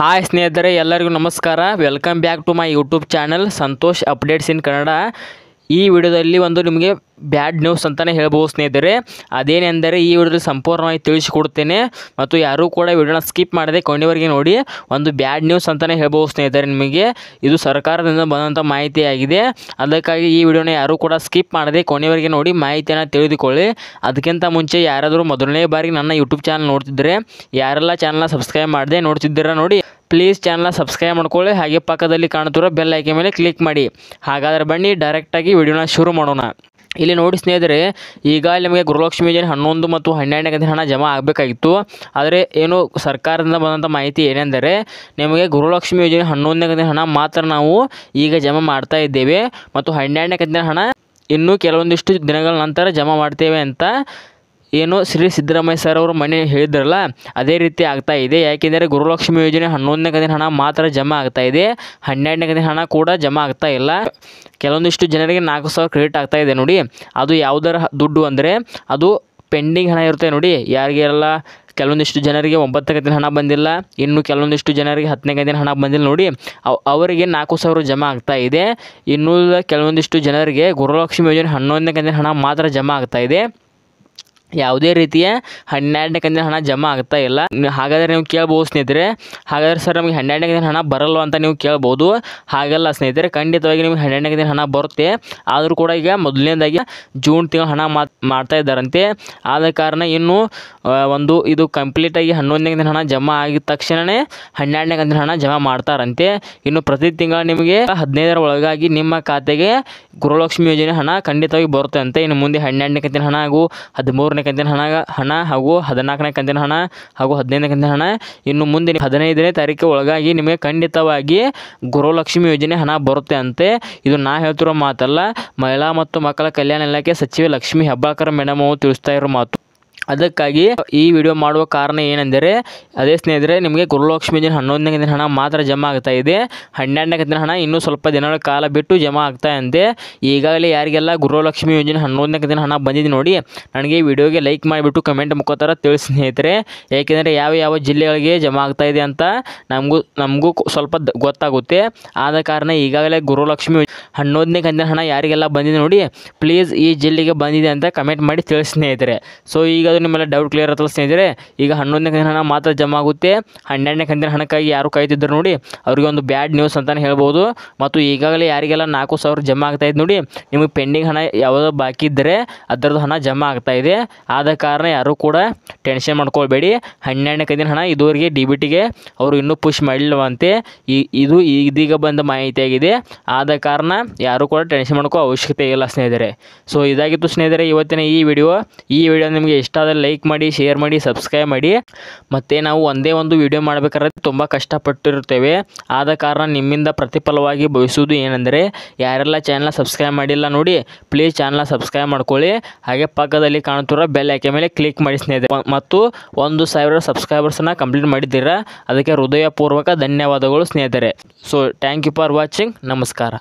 Hi ಸ್ನೇಹಿತರೆ, ಎಲ್ಲರಿಗೂ ನಮಸ್ಕಾರ. Welcome back to my YouTube channel Santosh updates in Kannada. ಈ ವಿಡಿಯೋದಲ್ಲಿ ಒಂದು ನಿಮಗೆ ಬ್ಯಾಡ್ ನ್ಯೂಸ್ ಅಂತಲೇ ಹೇಳ್ಬೋದು ಸ್ನೇಹಿತರೆ. ಅದೇನೆಂದರೆ ಈ ವಿಡಿಯೋದಲ್ಲಿ ಸಂಪೂರ್ಣವಾಗಿ ತಿಳಿಸಿಕೊಡ್ತೇನೆ ಮತ್ತು ಯಾರೂ ಕೂಡ ವಿಡಿಯೋನ ಸ್ಕಿಪ್ ಮಾಡದೆ ಕೊನೆವರೆಗೆ ನೋಡಿ. ಒಂದು ಬ್ಯಾಡ್ ನ್ಯೂಸ್ ಅಂತಲೇ ಹೇಳ್ಬೋದು ಸ್ನೇಹಿತರೆ. ನಿಮಗೆ ಇದು ಸರ್ಕಾರದಿಂದ ಬಂದಂಥ ಮಾಹಿತಿಯಾಗಿದೆ. ಅದಕ್ಕಾಗಿ ಈ ವಿಡಿಯೋನ ಯಾರೂ ಕೂಡ ಸ್ಕಿಪ್ ಮಾಡದೆ ಕೊನೆವರೆಗೆ ನೋಡಿ ಮಾಹಿತಿಯನ್ನು ತಿಳಿದುಕೊಳ್ಳಿ. ಅದಕ್ಕಿಂತ ಮುಂಚೆ ಯಾರಾದರೂ ಮೊದಲನೇ ಬಾರಿ ನನ್ನ ಯೂಟ್ಯೂಬ್ ಚಾನಲ್ ನೋಡ್ತಿದ್ದರೆ, ಯಾರೆಲ್ಲ ಚಾನಲ್ನ ಸಬ್ಸ್ಕ್ರೈಬ್ ಮಾಡದೆ ನೋಡ್ತಿದ್ದೀರಾ ನೋಡಿ, ಪ್ಲೀಸ್ ಚಾನಲ್ನ ಸಬ್ಸ್ಕ್ರೈಬ್ ಮಾಡ್ಕೊಳ್ಳಿ. ಹಾಗೆ ಪಕ್ಕದಲ್ಲಿ ಕಾಣುತ್ತಿರೋ ಬೆಲ್ ಐಕಾನ್ ಮೇಲೆ ಕ್ಲಿಕ್ ಮಾಡಿ. ಹಾಗಾದರೆ ಬನ್ನಿ ಡೈರೆಕ್ಟಾಗಿ ವಿಡಿಯೋನ ಶುರು ಮಾಡೋಣ. ಇಲ್ಲಿ ನೋಡಿ ಸ್ನೇಹಿತರೆ, ಈಗ ನಿಮಗೆ ಗೃಹಲಕ್ಷ್ಮಿ ಯೋಜನೆ 11 ಮತ್ತು 12ನೇ ಕಂತಿನ ಹಣ ಜಮಾ ಆಗಬೇಕಾಗಿತ್ತು. ಆದರೆ ಏನು ಸರ್ಕಾರದಿಂದ ಬಂದಂಥ ಮಾಹಿತಿ ಏನೆಂದರೆ, ನಿಮಗೆ ಗೃಹಲಕ್ಷ್ಮಿ ಯೋಜನೆ 11ನೇ ಕಂತಿನ ಹಣ ಮಾತ್ರ ನಾವು ಈಗ ಜಮಾ ಮಾಡ್ತಾ ಇದ್ದೇವೆ ಮತ್ತು 12ನೇ ಕಂತಿನ ಹಣ ಇನ್ನೂ ಕೆಲವೊಂದಿಷ್ಟು ದಿನಗಳ ನಂತರ ಜಮಾ ಮಾಡ್ತೇವೆ ಅಂತ ಏನು ಶ್ರೀ ಸಿದ್ದರಾಮಯ್ಯ ಸರ್ ಅವರು ಮನೆ ಹೇಳಿದ್ರಲ್ಲ, ಅದೇ ರೀತಿ ಆಗ್ತಾ ಇದೆ. ಯಾಕೆಂದರೆ ಗೃಹಲಕ್ಷ್ಮಿ ಯೋಜನೆ 11ನೇ ಕಂತಿನ ಹಣ ಮಾತ್ರ ಜಮಾ ಆಗ್ತಾ ಇದೆ, 12ನೇ ಕಂತಿನ ಹಣ ಕೂಡ ಜಮಾ ಆಗ್ತಾ ಇಲ್ಲ. ಕೆಲವೊಂದಿಷ್ಟು ಜನರಿಗೆ 4,000 ಕ್ರೆಡಿಟ್ ಆಗ್ತಾ ಇದೆ ನೋಡಿ. ಅದು ಯಾವುದರ ದುಡ್ಡು ಅಂದರೆ ಅದು ಪೆಂಡಿಂಗ್ ಹಣ ಇರುತ್ತೆ ನೋಡಿ. ಯಾರಿಗೆಲ್ಲ ಕೆಲವೊಂದಿಷ್ಟು ಜನರಿಗೆ 9ನೇ ಕಂತಿನ ಹಣ ಬಂದಿಲ್ಲ, ಇನ್ನು ಕೆಲವೊಂದಿಷ್ಟು ಜನರಿಗೆ 10ನೇ ಕಂತಿನ ಹಣ ಬಂದಿಲ್ಲ ನೋಡಿ, ಅವರಿಗೆ 4,000 ಜಮಾ ಆಗ್ತಾ ಇದೆ. ಇನ್ನೂ ಕೆಲವೊಂದಿಷ್ಟು ಜನರಿಗೆ ಗೃಹಲಕ್ಷ್ಮಿ ಯೋಜನೆ 11ನೇ ಕಂತಿನ ಹಣ ಮಾತ್ರ ಜಮಾ ಆಗ್ತಾ ಇದೆ. ಯಾವುದೇ ರೀತಿಯ 12ನೇ ಕಂತಿನ ಹಣ ಜಮಾ ಆಗ್ತಾ ಇಲ್ಲ. ಹಾಗಾದರೆ ನೀವು ಕೇಳ್ಬೋದು ಸ್ನೇಹಿತರೆ, ಹಾಗಾದರೆ ಸರ್ ನಮಗೆ 12ನೇ ಕಂತಿನ ಹಣ ಬರಲ್ಲ ಅಂತ ನೀವು ಕೇಳ್ಬೋದು. ಹಾಗಲ್ಲ ಸ್ನೇಹಿತರೆ, ಖಂಡಿತವಾಗಿ ನಿಮಗೆ 12ನೇ ಕಂತಿನ ಹಣ ಬರುತ್ತೆ. ಆದರೂ ಕೂಡ ಈಗ ಮೊದಲನೇದಾಗಿ ಜೂನ್ ತಿಂಗಳು ಹಣ ಮಾಡ್ತಾ ಇದ್ದಾರಂತೆ. ಆದ ಕಾರಣ ಇನ್ನು ಇದು ಕಂಪ್ಲೀಟಾಗಿ 11ನೇ ಕಂತಿನ ಹಣ ಜಮಾ ಆಗಿದ ತಕ್ಷಣವೇ 12ನೇ ಕಂತಿನ ಹಣ ಜಮಾ ಮಾಡ್ತಾರಂತೆ. ಇನ್ನು ಪ್ರತಿ ತಿಂಗಳು ನಿಮಗೆ 15ರ ಒಳಗಾಗಿ ನಿಮ್ಮ ಖಾತೆಗೆ ಗೃಹಲಕ್ಷ್ಮಿ ಯೋಜನೆ ಹಣ ಖಂಡಿತವಾಗಿ ಬರುತ್ತೆ ಅಂತೆ. ಇನ್ನು ಮುಂದೆ 12ನೇ ಕಂತಿನ ಹಣ ಹಾಗೂ 13ನೇ ಕಂತಿನ ಹಣ ಹಾಗೂ 14ನೇ ಕಂತಿನ ಹಣ ಹಾಗೂ 15ನೇ ಕಂತಿನ ಹಣ ಇನ್ನು ಮುಂದೆ 15ನೇ ತಾರೀಕು ಒಳಗಾಗಿ ನಿಮಗೆ ಖಂಡಿತವಾಗಿ ಗೃಹಲಕ್ಷ್ಮಿ ಯೋಜನೆ ಹಣ ಬರುತ್ತೆ ಅಂತೆ. ಇದು ನಾ ಹೇಳ್ತಿರೋ ಮಾತಲ್ಲ, ಮಹಿಳಾ ಮತ್ತು ಮಕ್ಕಳ ಕಲ್ಯಾಣ ಇಲಾಖೆ ಸಚಿವೆ ಲಕ್ಷ್ಮೀ ಹೆಬ್ಬಾಳ್ಕರ್ ಮೇಡಮ್ ಅವರು ತಿಳಿಸ್ತಾ ಇರೋ ಮಾತು. ಅದಕ್ಕಾಗಿ ಈ ವಿಡಿಯೋ ಮಾಡುವ ಕಾರಣ ಏನೆಂದರೆ, ಅದೇ ಸ್ನೇಹಿತರೆ, ನಿಮಗೆ ಗೃಹಲಕ್ಷ್ಮಿ ಯೋಜನೆ 11ನೇ ಕಂತಿನ ಹಣ ಮಾತ್ರ ಜಮಾ ಆಗ್ತಾ ಇದೆ, 12ನೇ ಕಂತಿನ ಹಣ ಇನ್ನೂ ಸ್ವಲ್ಪ ದಿನಗಳ ಕಾಲ ಬಿಟ್ಟು ಜಮಾ ಆಗ್ತಾ ಇದೆ. ಈಗಾಗಲೇ ಯಾರಿಗೆಲ್ಲ ಗೃಹಲಕ್ಷ್ಮಿ ಯೋಜನೆ 11ನೇ ಕಂತಿನ ಹಣ ಬಂದಿದೆ ನೋಡಿ, ನನಗೆ ಈ ವಿಡಿಯೋಗೆ ಲೈಕ್ ಮಾಡಿಬಿಟ್ಟು ಕಮೆಂಟ್ ಮುಖಾಂತರ ತಿಳಿಸಿ ಸ್ನೇಹಿತರೆ. ಏಕೆಂದರೆ ಯಾವ ಜಿಲ್ಲೆಗಳಿಗೆ ಜಮಾ ಆಗ್ತಾ ಇದೆ ಅಂತ ನಮಗೂ ಸ್ವಲ್ಪ ಗೊತ್ತಾಗುತ್ತೆ. ಆದ ಕಾರಣ ಈಗಾಗಲೇ ಗೃಹಲಕ್ಷ್ಮಿ 11ನೇ ಕಂತಿನ ಹಣ ಯಾರಿಗೆಲ್ಲ ಬಂದಿದೆ ನೋಡಿ, ಪ್ಲೀಸ್ ಈ ಜಿಲ್ಲೆಗೆ ಬಂದಿದೆ ಅಂತ ಕಮೆಂಟ್ ಮಾಡಿ ತಿಳಿಸಿ ಸ್ನೇಹಿತರೆ. ಸೊ ಈಗ ಅದು ನಿಮ್ಮೆಲ್ಲ ಡೌಟ್ ಕ್ಲಿಯರ್ ಆಯ್ತಲ್ಲ ಸ್ನೇಹಿತರೆ. ಈಗ 11ನೇ ಕಂತಿನ ಹಣ ಮಾತ್ರ ಜಮಾ ಆಗುತ್ತೆ. 12ನೇ ಕಂತಿನ ಹಣಕ್ಕಾಗಿ ಯಾರು ಕಾಯ್ತಿದ್ರು ನೋಡಿ, ಅವರಿಗೆ ಒಂದು ಬ್ಯಾಡ್ ನ್ಯೂಸ್ ಅಂತಲೇ ಹೇಳ್ಬೋದು. ಮತ್ತು ಈಗಾಗಲೇ ಯಾರಿಗೆಲ್ಲ 4,000 ಜಮಾ ಆಗ್ತಾ ಇದೆ ನೋಡಿ, ನಿಮಗೆ ಪೆಂಡಿಂಗ್ ಹಣ ಯಾವುದೋ ಬಾಕಿ ಇದ್ದರೆ ಅದರದ್ದು ಹಣ ಜಮಾ ಆಗ್ತಾ ಇದೆ. ಆದ ಕಾರಣ ಯಾರೂ ಕೂಡ ಟೆನ್ಷನ್ ಮಾಡ್ಕೊಳ್ಬೇಡಿ. 12ನೇ ಕಂತಿನ ಹಣ ಇದುವರೆಗೆ DBTಗೆ ಅವರು ಇನ್ನೂ ಪುಷ್ ಮಾಡಿಲ್ಲವಂತೆ. ಇದು ಇದೀಗ ಬಂದ ಮಾಹಿತಿಯಾಗಿದೆ. ಆದ ಕಾರಣ ಯಾರೂ ಕೂಡ ಟೆನ್ಷನ್ ಮಾಡ್ಕೋ ಅವಶ್ಯಕತೆ ಇಲ್ಲ ಸ್ನೇಹಿತರೆ. ಸೊ ಇದಾಗಿತ್ತು ಸ್ನೇಹಿತರೆ ಇವತ್ತಿನ ಈ ವಿಡಿಯೋ ನಿಮಗೆ ಇಷ್ಟ ಆದರೆ ಲೈಕ್ ಮಾಡಿ, ಶೇರ್ ಮಾಡಿ, ಸಬ್ಸ್ಕ್ರೈಬ್ ಮಾಡಿ. ಮತ್ತು ನಾವು ಒಂದೇ ಒಂದು ವಿಡಿಯೋ ಮಾಡಬೇಕಾದ್ರೆ ತುಂಬ ಕಷ್ಟಪಟ್ಟಿರುತ್ತೇವೆ. ಆದ ಕಾರಣ ನಿಮ್ಮಿಂದ ಪ್ರತಿಫಲವಾಗಿ ಬಯಸುವುದು ಏನೆಂದರೆ, ಯಾರೆಲ್ಲ ಚಾನಲ್ನ ಸಬ್ಸ್ಕ್ರೈಬ್ ಮಾಡಿಲ್ಲ ನೋಡಿ, ಪ್ಲೀಸ್ ಚಾನಲ್ನ ಸಬ್ಸ್ಕ್ರೈಬ್ ಮಾಡ್ಕೊಳ್ಳಿ. ಹಾಗೆ ಪಕ್ಕದಲ್ಲಿ ಕಾಣುತ್ತಿರೋ ಬೆಲ್ ಐಕಾನ್ ಮೇಲೆ ಕ್ಲಿಕ್ ಮಾಡಿ ಸ್ನೇಹಿತರೆ. ಮತ್ತು 1,000 ಸಬ್ಸ್ಕ್ರೈಬರ್ಸನ್ನು ಕಂಪ್ಲೀಟ್ ಮಾಡಿದ್ದೀರಾ, ಅದಕ್ಕೆ ಹೃದಯಪೂರ್ವಕ ಧನ್ಯವಾದಗಳು ಸ್ನೇಹಿತರೆ. So thank you for watching. ನಮಸ್ಕಾರ.